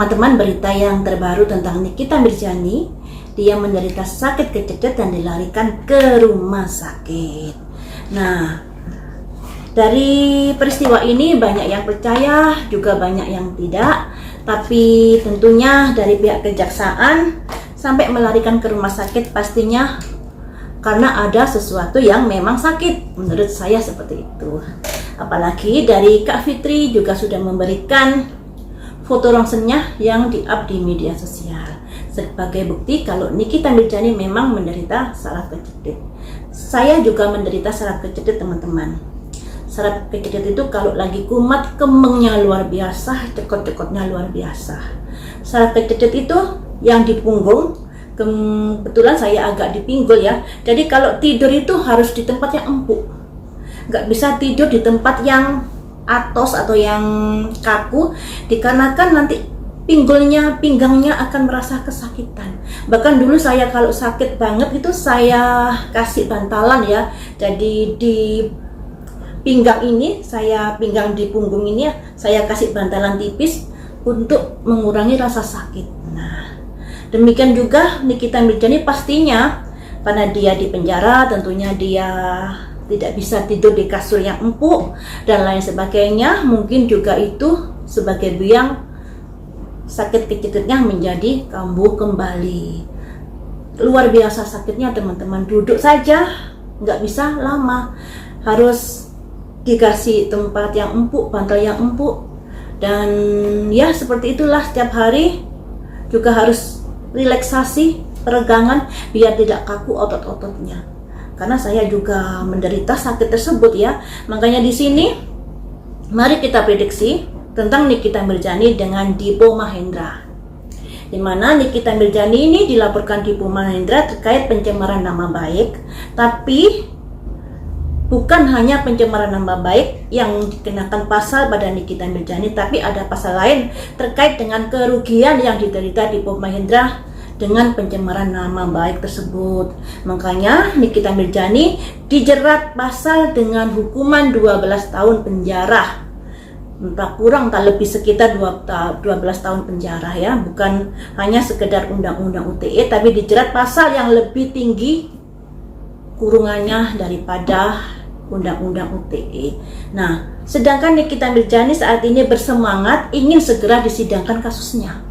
Teman-teman, berita yang terbaru tentang Nikita Mirzani, dia menderita sakit kecedet dan dilarikan ke rumah sakit. Nah, dari peristiwa ini banyak yang percaya, juga banyak yang tidak. Tapi tentunya dari pihak kejaksaan sampai melarikan ke rumah sakit pastinya karena ada sesuatu yang memang sakit. Menurut saya seperti itu. Apalagi dari Kak Fitri juga sudah memberikan foto rongsennya yang di-up di media sosial sebagai bukti kalau Nikita Mirzani memang menderita saraf kecedet. Saya juga menderita saraf kecedet, teman-teman. Saraf kecedet itu kalau lagi kumat, kemengnya luar biasa, cekot-cekotnya luar biasa. Saraf kecedet itu yang di punggung, kebetulan saya agak di pinggul ya. Jadi kalau tidur itu harus di tempat yang empuk, nggak bisa tidur di tempat yang atos atau yang kaku, dikarenakan nanti pinggangnya akan merasa kesakitan. Bahkan dulu saya kalau sakit banget itu saya kasih bantalan ya. Jadi di pinggang ini, pinggang di punggung ini ya, saya kasih bantalan tipis untuk mengurangi rasa sakit. Nah, demikian juga Nikita Mirzani pastinya karena dia di penjara, tentunya dia tidak bisa tidur di kasur yang empuk dan lain sebagainya. Mungkin juga itu sebagai biang sakit kecedetnya menjadi kambuh kembali. Luar biasa sakitnya, teman-teman. Duduk saja nggak bisa lama, harus dikasih tempat yang empuk, bantal yang empuk. Dan ya seperti itulah, setiap hari juga harus relaksasi, peregangan biar tidak kaku otot-ototnya. Karena saya juga menderita sakit tersebut ya. Makanya di sini mari kita prediksi tentang Nikita Mirzani dengan Dipo Mahendra. Di mana Nikita Mirzani ini dilaporkan Dipo Mahendra terkait pencemaran nama baik, tapi bukan hanya pencemaran nama baik yang dikenakan pasal pada Nikita Mirzani, tapi ada pasal lain terkait dengan kerugian yang diderita Dipo Mahendra dengan pencemaran nama baik tersebut. Makanya Nikita Mirzani dijerat pasal dengan hukuman 12 tahun penjara. Entah kurang tak lebih sekitar 12 tahun penjara ya. Bukan hanya sekedar undang-undang UTE, tapi dijerat pasal yang lebih tinggi kurungannya daripada undang-undang UTE. Nah, sedangkan Nikita Mirzani saat ini bersemangat ingin segera disidangkan kasusnya.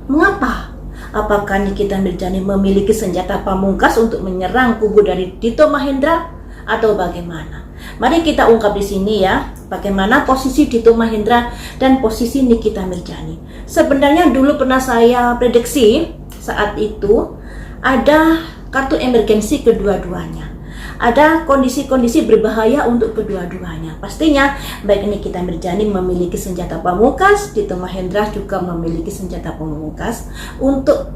Mengapa? Apakah Nikita Mirzani memiliki senjata pamungkas untuk menyerang kubu dari Dito Mahendra atau bagaimana? Mari kita ungkap di sini ya, bagaimana posisi Dito Mahendra dan posisi Nikita Mirzani. Sebenarnya dulu pernah saya prediksi saat itu ada kartu emergensi kedua-duanya. Ada kondisi-kondisi berbahaya untuk kedua-duanya. Pastinya baik Nikita Mirzani memiliki senjata pamungkas, Dito Mahendra juga memiliki senjata pamungkas untuk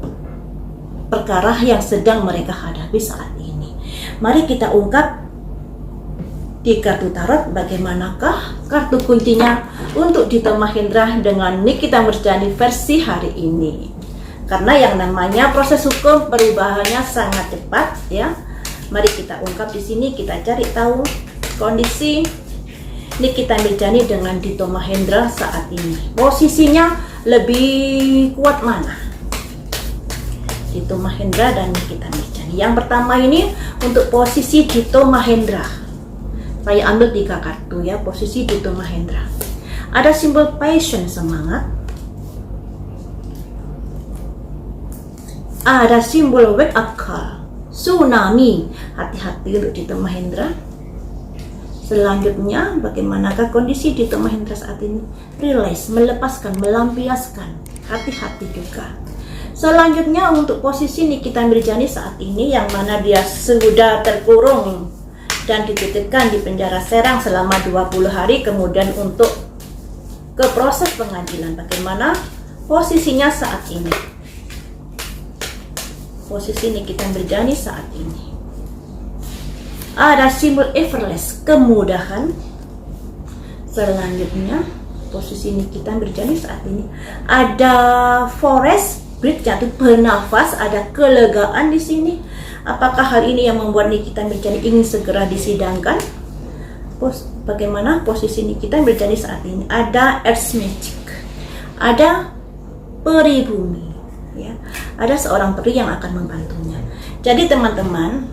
perkara yang sedang mereka hadapi saat ini. Mari kita ungkap di kartu tarot bagaimanakah kartu kuncinya untuk Dito Mahendra dengan Nikita Mirzani versi hari ini. Karena yang namanya proses hukum perubahannya sangat cepat ya. Mari kita ungkap di sini, kita cari tahu kondisi Nikita Mirzani dengan Dito Mahendra saat ini. Posisinya lebih kuat mana? Dito Mahendra dan Nikita Mirzani. Yang pertama ini untuk posisi Dito Mahendra. Saya ambil 3 kartu ya, posisi Dito Mahendra. Ada simbol passion, semangat. Ada simbol wake up call, tsunami, hati-hati untuk Dito Mahendra. Selanjutnya, bagaimanakah kondisi Dito Mahendra saat ini? Release, melepaskan, melampiaskan, hati-hati juga. Selanjutnya untuk posisi Nikita Mirzani saat ini, yang mana dia sudah terkurung dan dititipkan di penjara Serang selama 20 hari, kemudian untuk ke proses pengadilan. Bagaimana posisinya saat ini? Posisi Nikita Mirzani saat ini. Ada simbol effortless, kemudahan. Selanjutnya, posisi Nikita Mirzani saat ini ada forest, breathe, jatuh bernafas, ada kelegaan di sini. Apakah hal ini yang membuat Nikita Mirzani ingin segera disidangkan? Bagaimana posisi Nikita Mirzani saat ini? Ada Earth Magic, ada peri bumi, ya. Ada seorang peri yang akan membantunya. Jadi teman-teman,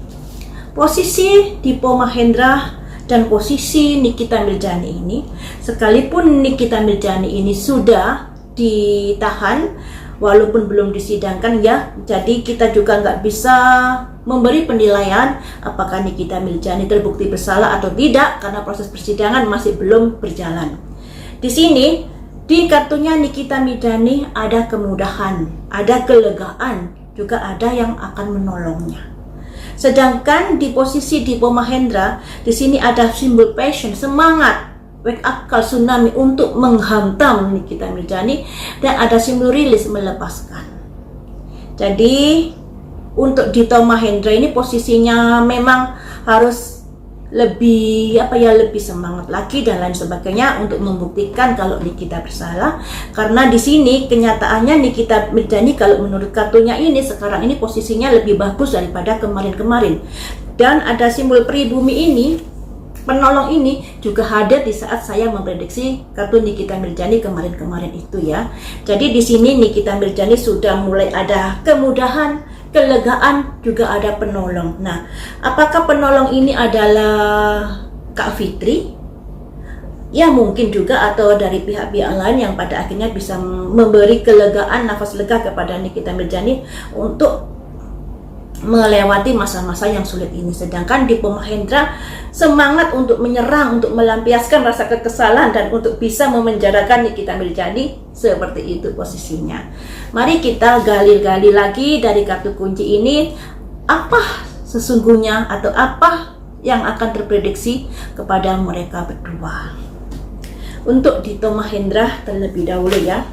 posisi Dipo Mahendra dan posisi Nikita Mirzani ini, sekalipun Nikita Mirzani ini sudah ditahan walaupun belum disidangkan ya, jadi kita juga nggak bisa memberi penilaian apakah Nikita Mirzani terbukti bersalah atau tidak karena proses persidangan masih belum berjalan. Di sini di kartunya Nikita Mirzani ada kemudahan, ada kelegaan, juga ada yang akan menolongnya. Sedangkan di posisi Dipo Mahendra, di sini ada simbol passion, semangat, wake up call, tsunami untuk menghantam Nikita Mirzani, dan ada simbol rilis, melepaskan. Jadi untuk Dipo Mahendra ini posisinya memang harus lebih lebih semangat lagi dan lain sebagainya untuk membuktikan kalau Nikita bersalah, karena di sini kenyataannya Nikita Mirzani kalau menurut kartunya ini sekarang ini posisinya lebih bagus daripada kemarin-kemarin. Dan ada simbol pribumi ini, penolong ini juga hadir di saat saya memprediksi kartu Nikita Mirzani kemarin-kemarin itu ya. Jadi di sini Nikita Mirzani sudah mulai ada kemudahan, kelegaan, juga ada penolong. Nah, apakah penolong ini adalah Kak Fitri? Ya mungkin juga, atau dari pihak-pihak lain yang pada akhirnya bisa memberi kelegaan, nafas lega kepada Nikita Mirzani untuk melewati masa-masa yang sulit ini. Sedangkan Dipo Mahendra semangat untuk menyerang, untuk melampiaskan rasa kekesalan dan untuk bisa memenjarakan Nikita Mirzani, seperti itu posisinya. Mari kita gali-gali lagi dari kartu kunci ini, apa sesungguhnya atau apa yang akan terprediksi kepada mereka berdua. Untuk Dipo Mahendra terlebih dahulu ya,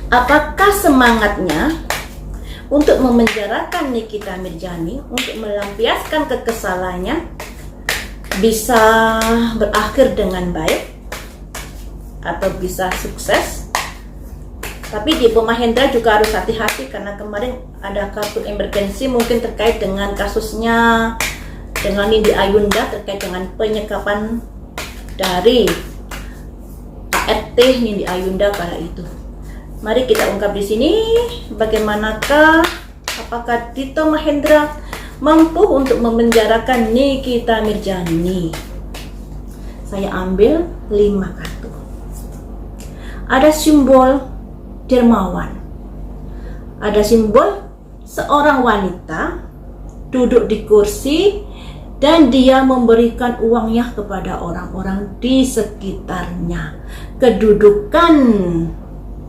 apakah semangatnya untuk memenjarakan Nikita Mirzani, untuk melampiaskan kekesalannya, bisa berakhir dengan baik atau bisa sukses? Tapi Dipo Mahendra juga harus hati-hati karena kemarin ada kartu emergensi mungkin terkait dengan kasusnya dengan Nindi Ayunda, terkait dengan penyekapan dari ART Nindi Ayunda kala itu. Mari kita ungkap di sini bagaimanakah, apakah Dipo Mahendra mampu untuk memenjarakan Nikita Mirzani. Saya ambil 5 kartu. Ada simbol dermawan, ada simbol seorang wanita duduk di kursi dan dia memberikan uangnya kepada orang-orang di sekitarnya. Kedudukan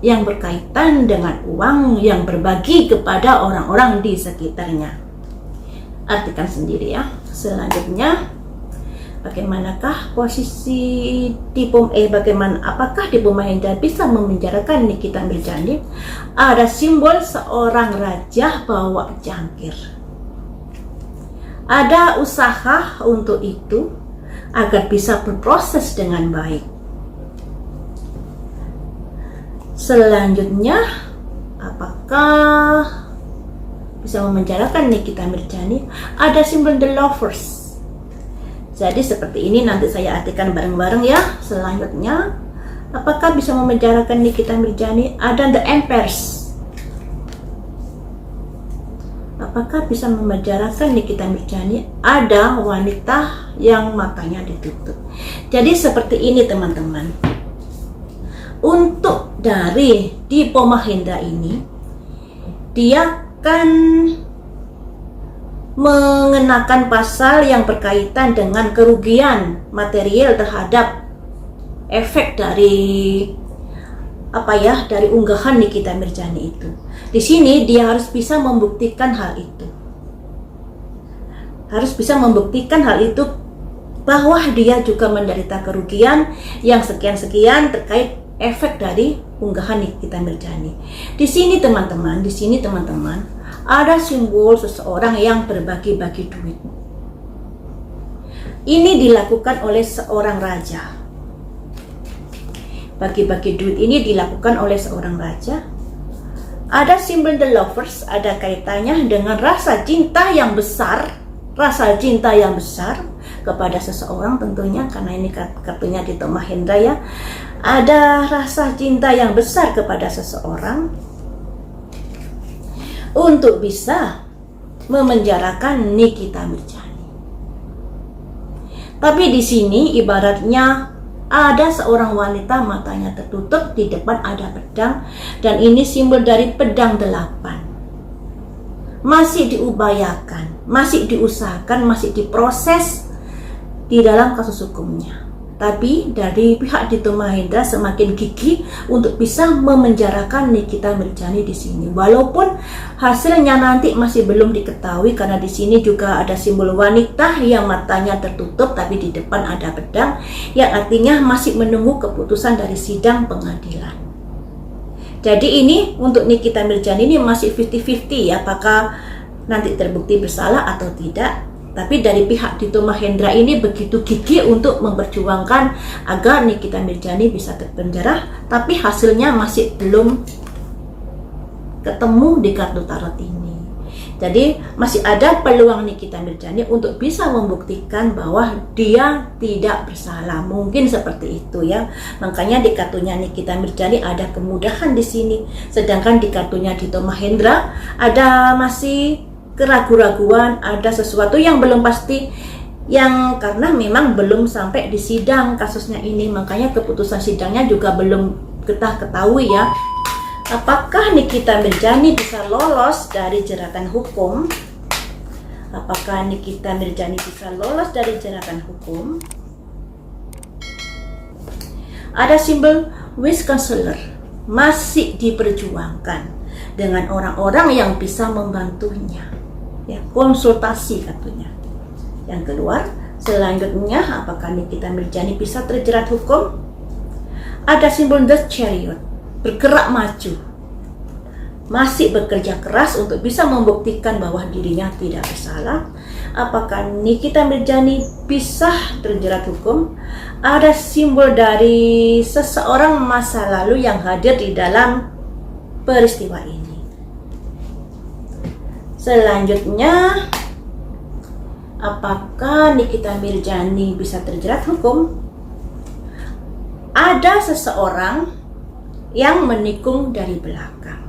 yang berkaitan dengan uang yang berbagi kepada orang-orang di sekitarnya. Artikan sendiri ya. Selanjutnya, bagaimanakah posisi apakah Dipo Mahendra bisa memenjarakan Nikita Mirzani? Ada simbol seorang raja bawa jangkir. Ada usaha untuk itu agar bisa berproses dengan baik. Selanjutnya, apakah bisa memenjarakan Nikita Mirzani? Ada simbol The Lovers. Jadi seperti ini nanti saya artikan bareng-bareng ya. Selanjutnya, apakah bisa memenjarakan Nikita Mirzani? Ada The Empress. Apakah bisa memenjarakan Nikita Mirzani? Ada wanita yang matanya ditutup. Jadi seperti ini teman-teman. Untuk dari Dipo Mahendra ini, dia akan mengenakan pasal yang berkaitan dengan kerugian material terhadap efek dari dari unggahan Nikita Mirzani itu. Di sini dia harus bisa membuktikan hal itu. Harus bisa membuktikan hal itu bahwa dia juga menderita kerugian yang sekian-sekian terkait efek dari unggahan Nikita Mirzani. Di sini teman-teman, ada simbol seseorang yang berbagi-bagi duit. Ini dilakukan oleh seorang raja. Bagi-bagi duit ini dilakukan oleh seorang raja. Ada simbol The Lovers, ada kaitannya dengan rasa cinta yang besar rasa cinta yang besar kepada seseorang tentunya, karena ini kartunya Dito Mahendra ya. Ada rasa cinta yang besar kepada seseorang untuk bisa memenjarakan Nikita Mirzani. Tapi di sini ibaratnya ada seorang wanita matanya tertutup, di depan ada pedang, dan ini simbol dari pedang 8. Masih diupayakan, masih diusahakan, masih diproses di dalam kasus hukumnya. Tapi dari pihak Dito Mahendra semakin gigih untuk bisa memenjarakan Nikita Mirzani di sini. Walaupun hasilnya nanti masih belum diketahui, karena di sini juga ada simbol wanita yang matanya tertutup tapi di depan ada pedang, yang artinya masih menunggu keputusan dari sidang pengadilan. Jadi ini untuk Nikita Mirzani ini masih 50-50 ya, apakah nanti terbukti bersalah atau tidak. Tapi dari pihak Dito Mahendra ini begitu gigih untuk memperjuangkan agar Nikita Mirzani bisa terpenjara, tapi hasilnya masih belum ketemu di kartu tarot ini. Jadi masih ada peluang Nikita Mirzani untuk bisa membuktikan bahwa dia tidak bersalah. Mungkin seperti itu ya. Makanya di kartunya Nikita Mirzani ada kemudahan di sini, sedangkan di kartunya Dito Mahendra ada masih keraguan-raguan, ada sesuatu yang belum pasti, yang karena memang belum sampai di sidang kasusnya ini, makanya keputusan sidangnya juga belum kita ketahui ya. Apakah Nikita Mirzani bisa lolos dari jeratan hukum? Apakah Nikita Mirzani bisa lolos dari jeratan hukum? Ada simbol wish counselor, masih diperjuangkan dengan orang-orang yang bisa membantunya. Ya, konsultasi katanya. Yang keluar selanjutnya, apakah Nikita Mirzani bisa terjerat hukum? Ada simbol The Chariot, bergerak maju, masih bekerja keras untuk bisa membuktikan bahwa dirinya tidak bersalah. Apakah Nikita Mirzani bisa terjerat hukum? Ada simbol dari seseorang masa lalu yang hadir di dalam peristiwa ini. Selanjutnya, apakah Nikita Mirzani bisa terjerat hukum? Ada seseorang yang menikung dari belakang.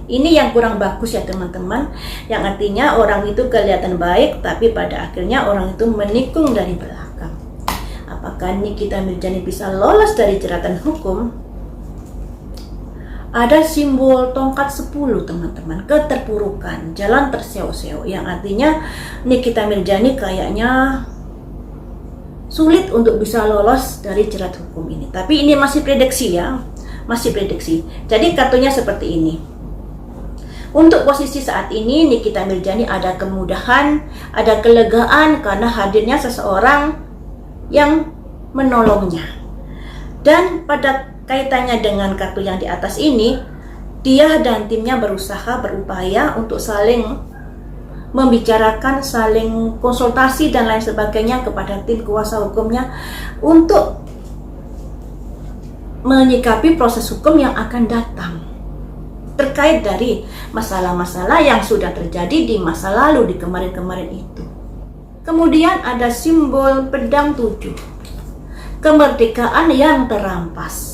Ini yang kurang bagus ya teman-teman, yang artinya orang itu kelihatan baik tapi pada akhirnya orang itu menikung dari belakang. Apakah Nikita Mirzani bisa lolos dari jeratan hukum? Ada simbol tongkat 10 teman-teman, keterpurukan, jalan terseok-seok, yang artinya Nikita Mirzani kayaknya sulit untuk bisa lolos dari jerat hukum ini. Tapi ini masih prediksi ya, masih prediksi. Jadi kartunya seperti ini. Untuk posisi saat ini Nikita Mirzani ada kemudahan, ada kelegaan karena hadirnya seseorang yang menolongnya. Dan pada kaitannya dengan kartu yang di atas ini, dia dan timnya berusaha, berupaya untuk saling membicarakan, saling konsultasi dan lain sebagainya kepada tim kuasa hukumnya untuk menyikapi proses hukum yang akan datang terkait dari masalah-masalah yang sudah terjadi di masa lalu, di kemarin-kemarin itu. Kemudian ada simbol pedang 7, kemerdekaan yang terampas.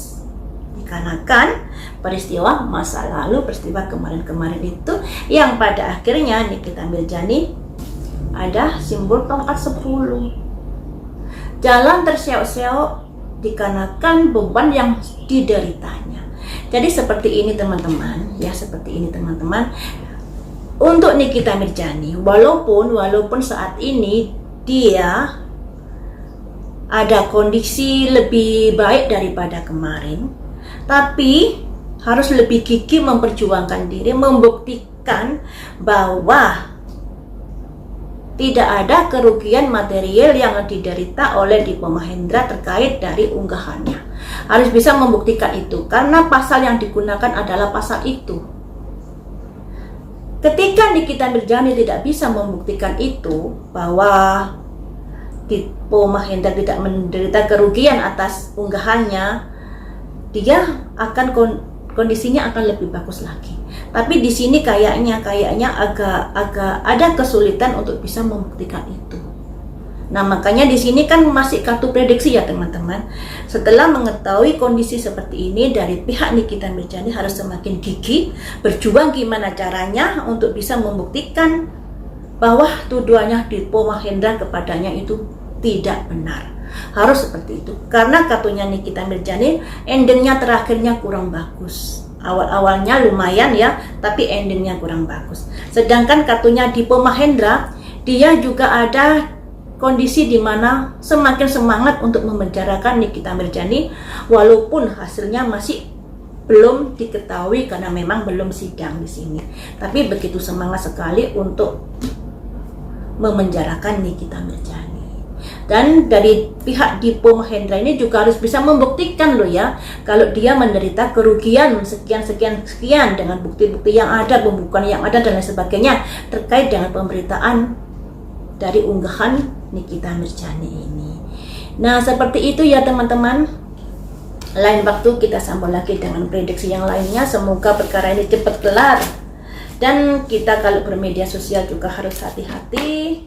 Dikarenakan peristiwa masa lalu, peristiwa kemarin-kemarin itu, yang pada akhirnya Nikita Mirzani ada simbol tongkat 10. Jalan terseok-seok dikarenakan beban yang dideritanya. Jadi seperti ini teman-teman, ya seperti ini teman-teman. Untuk Nikita Mirzani, walaupun saat ini dia ada kondisi lebih baik daripada kemarin, tapi harus lebih gigih memperjuangkan diri, membuktikan bahwa tidak ada kerugian material yang diderita oleh Dito Mahendra terkait dari unggahannya. Harus bisa membuktikan itu, karena pasal yang digunakan adalah pasal itu. Ketika Nikita Mirzani tidak bisa membuktikan itu, bahwa Dito Mahendra tidak menderita kerugian atas unggahannya, dia akan kondisinya akan lebih bagus lagi. Tapi di sini kayaknya agak ada kesulitan untuk bisa membuktikan itu. Nah, makanya di sini kan masih kartu prediksi ya teman-teman. Setelah mengetahui kondisi seperti ini, dari pihak Nikita Mirzani harus semakin gigih, berjuang gimana caranya untuk bisa membuktikan bahwa tuduhannya Dipo Mahendra kepadanya itu tidak benar. Harus seperti itu. Karena kartunya Nikita Mirzani endingnya terakhirnya kurang bagus. Awal-awalnya lumayan ya, tapi endingnya kurang bagus. Sedangkan kartunya Dipo Mahendra, dia juga ada kondisi di mana semakin semangat untuk memenjarakan Nikita Mirzani walaupun hasilnya masih belum diketahui karena memang belum sidang di sini. Tapi begitu semangat sekali untuk memenjarakan Nikita Mirzani. Dan dari pihak Dipo Mahendra ini juga harus bisa membuktikan loh ya, kalau dia menderita kerugian sekian dengan bukti-bukti yang ada, pembukaan yang ada dan lain sebagainya terkait dengan pemberitaan dari unggahan Nikita Mirzani ini. Nah, seperti itu ya teman-teman. Lain waktu kita sambung lagi dengan prediksi yang lainnya. Semoga perkara ini cepat kelar. Dan kita kalau bermedia sosial juga harus hati-hati.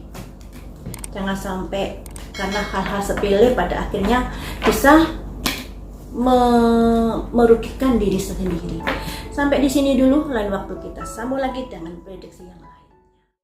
Jangan sampai karena hal-hal sepele pada akhirnya bisa merugikan diri sendiri. Sampai di sini dulu, lain waktu kita sambung lagi dengan prediksi yang lain.